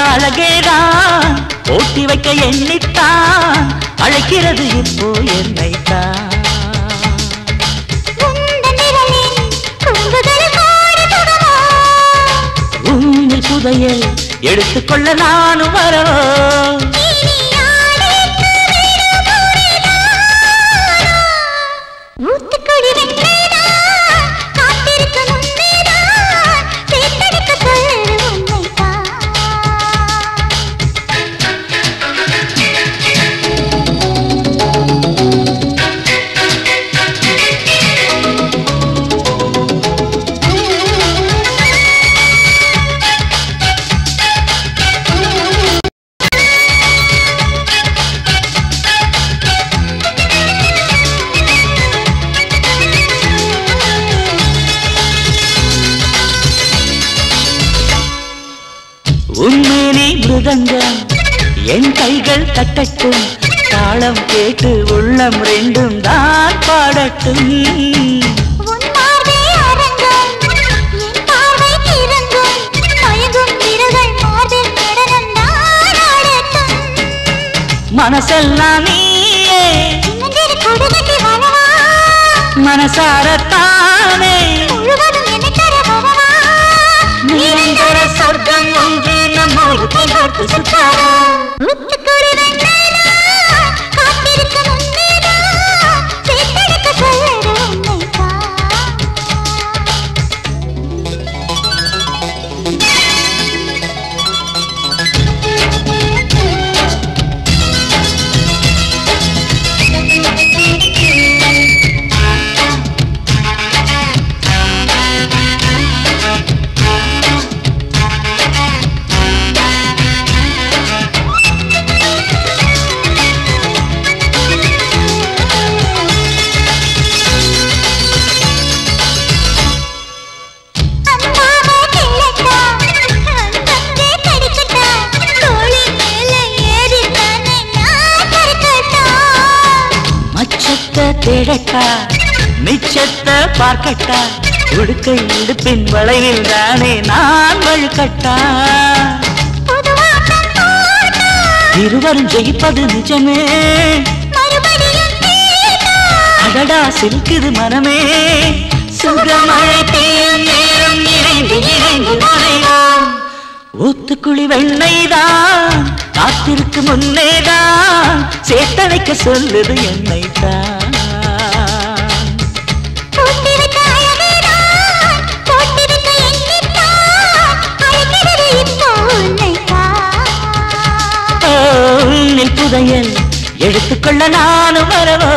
அழகேதான் ஓட்டி வைக்க எண்ணித்தான் அழைக்கிறது இப்போ என்னைத்தான். உன்னில் புதையல் எடுத்துக்கொள்ள நானும் வரவோ. உண்மையிலே மிருதங்கம் என் கைகள் தட்டட்டும் தாளம் கேட்டு உள்ளம் ரெண்டும் தான் பாடட்டும். மனசெல்லாம் நீயே மனசாரத்தானே நிரந்தர சொர்க்கம் ஒன்று நம்மோடு பார்த்து சுற்றாரா. தேடட்டா மிச்சத்தை பார்க்கட்டா உடுக்கை இடுப்பின் வளைவில் தானே நான் வழுக்கட்டா. இருவரும் ஜெயிப்பது நிஜமே அடடா சிரிக்குது மனமே. சுகமழை பெய்யும் நேரம் இணைந்து இணைந்து நுழைவோம். ஊத்துக்குழி வெண்ணைதான் காத்திருக்கு முன்னேதான் சேத்தனைக்க சொல்லுது என்னைத்தான். புதையல் எடுத்துக்கொள்ள நானும் வரவோ.